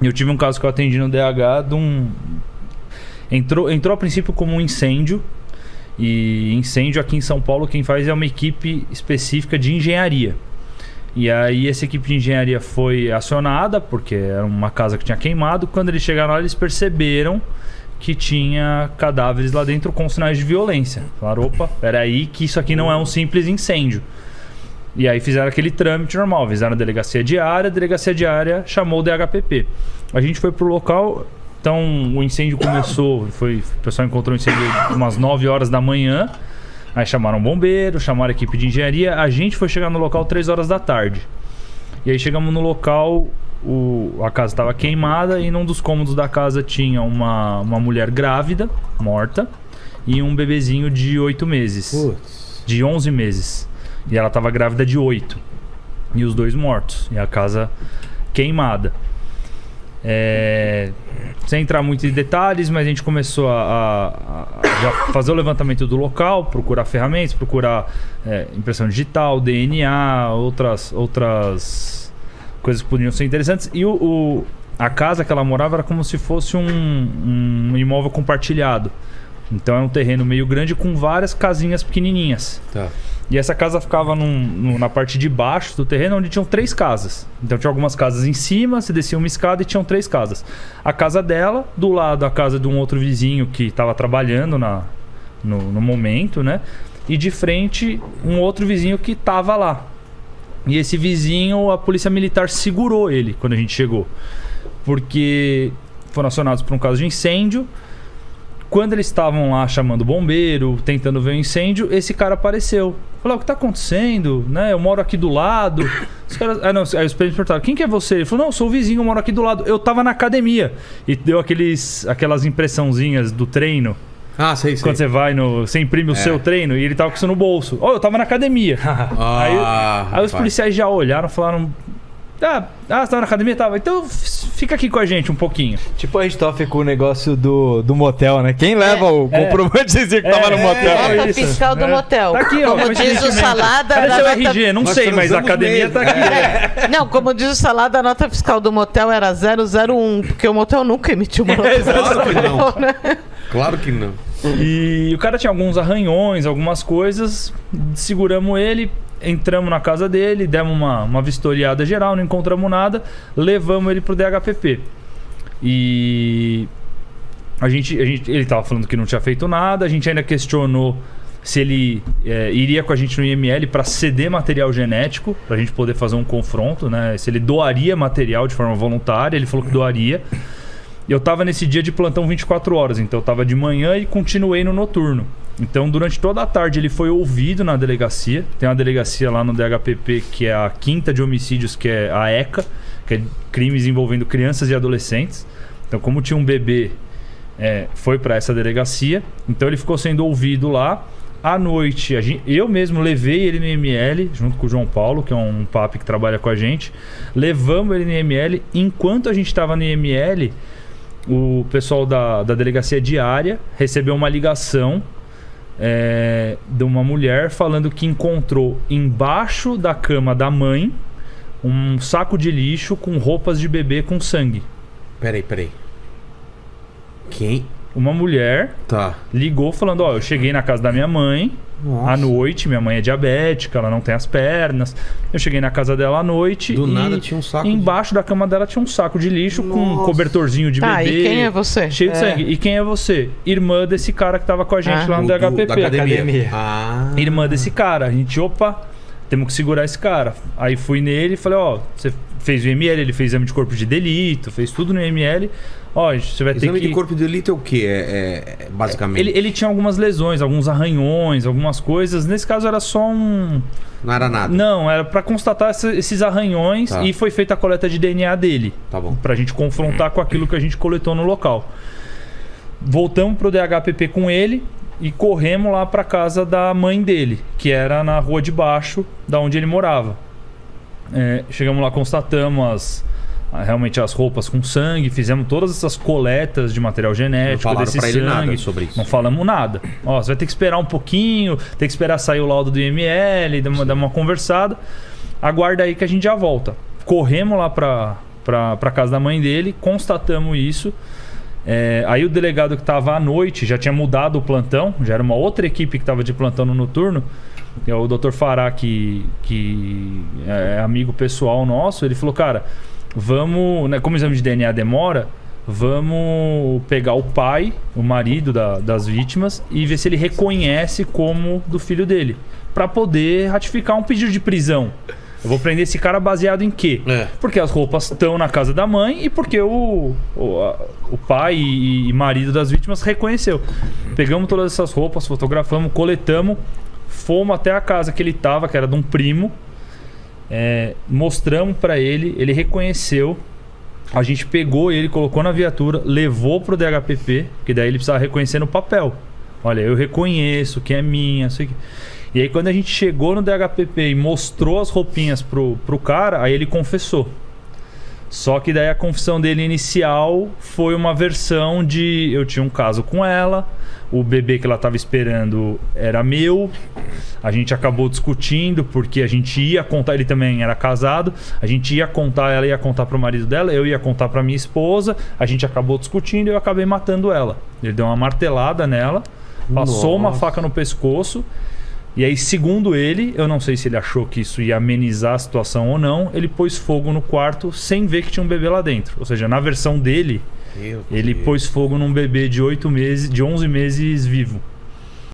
Eu tive um caso que eu atendi no DH de um... Entrou a princípio como um incêndio. E incêndio aqui em São Paulo quem faz é uma equipe específica de engenharia. E aí essa equipe de engenharia foi acionada porque era uma casa que tinha queimado. Quando eles chegaram lá, eles perceberam que tinha cadáveres lá dentro com sinais de violência. Falaram, opa, peraí que isso aqui não é um simples incêndio. E aí fizeram aquele trâmite normal, avisaram a delegacia diária chamou o DHPP. A gente foi pro local, então o incêndio começou, o pessoal encontrou o incêndio umas 9 horas da manhã, aí chamaram o bombeiro, chamaram a equipe de engenharia, a gente foi chegar no local 3 horas da tarde. E aí chegamos no local, a casa estava queimada e num dos cômodos da casa tinha uma mulher grávida, morta, e um bebezinho de 8 meses. Putz. De 11 meses. E ela estava grávida de 8. E os 2 mortos. E a casa queimada. Sem entrar muito em detalhes, mas a gente começou a fazer o levantamento do local, procurar ferramentas, procurar impressão digital, DNA, outras coisas que poderiam ser interessantes. E a casa que ela morava era como se fosse um imóvel compartilhado. Então é um terreno meio grande com várias casinhas pequenininhas. Tá. E essa casa ficava na parte de baixo do terreno, onde tinham 3 casas. Então tinha algumas casas em cima, você descia uma escada e tinham 3 casas. A casa dela, do lado a casa de um outro vizinho que estava trabalhando no momento, né? E de frente um outro vizinho que estava lá. E esse vizinho, a polícia militar segurou ele quando a gente chegou. Porque foram acionados por um caso de incêndio. Quando eles estavam lá chamando o bombeiro, tentando ver o incêndio, esse cara apareceu. Falou, o que tá acontecendo? Né? Eu moro aqui do lado. Os caras... aí os presos perguntaram, quem que é você? Ele falou, não, eu sou o vizinho, eu moro aqui do lado. Eu tava na academia. E deu aquelas impressãozinhas do treino. Ah, sei. Quando você vai você imprime o seu treino e ele tava com isso no bolso. Eu tava na academia. Aí os policiais já olharam e falaram... você tava na academia? Tava. Então fica aqui com a gente um pouquinho. Tipo a gente toca com o negócio do motel, né? Quem leva o comprovante de dizer que tava no motel? Nota fiscal do motel. Tá aqui, ó. Como diz o Salada... Cadê seu nota... RG? Não sei, mas a academia tá aqui. Não, como diz o Salada, a nota fiscal do motel era 001, porque o motel nunca emitiu uma nota fiscal. Claro que não. Né? Claro que não. E o cara tinha alguns arranhões, algumas coisas. Seguramos ele... Entramos na casa dele, demos uma vistoriada geral, não encontramos nada, levamos ele pro DHPP. E ele tava falando que não tinha feito nada, a gente ainda questionou se ele iria com a gente no IML para ceder material genético, pra gente poder fazer um confronto, né? Se ele doaria material de forma voluntária, ele falou que doaria. Eu tava nesse dia de plantão 24 horas, então eu tava de manhã e continuei no noturno. Então, durante toda a tarde, ele foi ouvido na delegacia. Tem uma delegacia lá no DHPP, que é a 5ª de homicídios, que é a ECA, que é crimes envolvendo crianças e adolescentes. Então, como tinha um bebê, foi para essa delegacia. Então, ele ficou sendo ouvido lá. À noite, eu mesmo levei ele no IML, junto com o João Paulo, que é um papi que trabalha com a gente. Levamos ele no IML. Enquanto a gente estava no IML, o pessoal da delegacia diária recebeu uma ligação de uma mulher falando que encontrou embaixo da cama da mãe um saco de lixo com roupas de bebê com sangue. Peraí. Quem? Uma mulher ligou falando, eu cheguei na casa da minha mãe à noite, minha mãe é diabética, ela não tem as pernas. Eu cheguei na casa dela à noite do nada tinha um saco embaixo da cama dela tinha um saco de lixo com um cobertorzinho de bebê. E quem é você? Cheio de sangue. E quem é você? Irmã desse cara que tava com a gente lá no DHPP. Da academia. Irmã desse cara. A gente, temos que segurar esse cara. Aí fui nele e falei, você fez o IML, ele fez exame de corpo de delito, fez tudo no IML. Você vai ter que... Exame de corpo de delito é o quê? Basicamente? Ele tinha algumas lesões, alguns arranhões, algumas coisas. Nesse caso era só um... Não era nada? Não, era pra constatar esses arranhões e foi feita a coleta de DNA dele. Tá bom. Pra gente confrontar com aquilo que a gente coletou no local. Voltamos pro DHPP com ele e corremos lá pra casa da mãe dele, que era na rua de baixo, da onde ele morava. Chegamos lá, constatamos realmente as roupas com sangue, fizemos todas essas coletas de material genético desse sangue. Não falaram pra ele nada sobre isso? Não falamos nada. Você vai ter que esperar um pouquinho, tem que esperar sair o laudo do IML, dar uma conversada. Aguarda aí que a gente já volta. Corremos lá pra casa da mãe dele, constatamos isso. Aí o delegado que estava à noite já tinha mudado o plantão, já era uma outra equipe que estava de plantão no noturno, que é o Dr. Fará, que é amigo pessoal nosso. Ele falou, cara, vamos, né, como o exame de DNA demora, vamos pegar o pai, o marido das vítimas, e ver se ele reconhece como do filho dele, para poder ratificar um pedido de prisão. Eu vou prender esse cara baseado em quê? Porque as roupas estão na casa da mãe e porque o pai e marido das vítimas reconheceu. Pegamos todas essas roupas, fotografamos, coletamos, fomos até a casa que ele estava, que era de um primo, mostramos para ele, ele reconheceu. A gente pegou ele, colocou na viatura, levou pro DHPP, que daí ele precisava reconhecer no papel. Olha, eu reconheço que é minha, sei que... E aí quando a gente chegou no DHPP e mostrou as roupinhas pro cara, aí ele confessou. Só que daí a confissão dele inicial foi uma versão de... Eu tinha um caso com ela, o bebê que ela estava esperando era meu, a gente acabou discutindo porque a gente ia contar, ele também era casado, a gente ia contar, ela ia contar pro marido dela, eu ia contar pra minha esposa, a gente acabou discutindo e eu acabei matando ela. Ele deu uma martelada nela, passou uma faca no pescoço. E aí, segundo ele, eu não sei se ele achou que isso ia amenizar a situação ou não, ele pôs fogo no quarto sem ver que tinha um bebê lá dentro. Ou seja, na versão dele, ele pôs fogo num bebê de 11 meses vivo.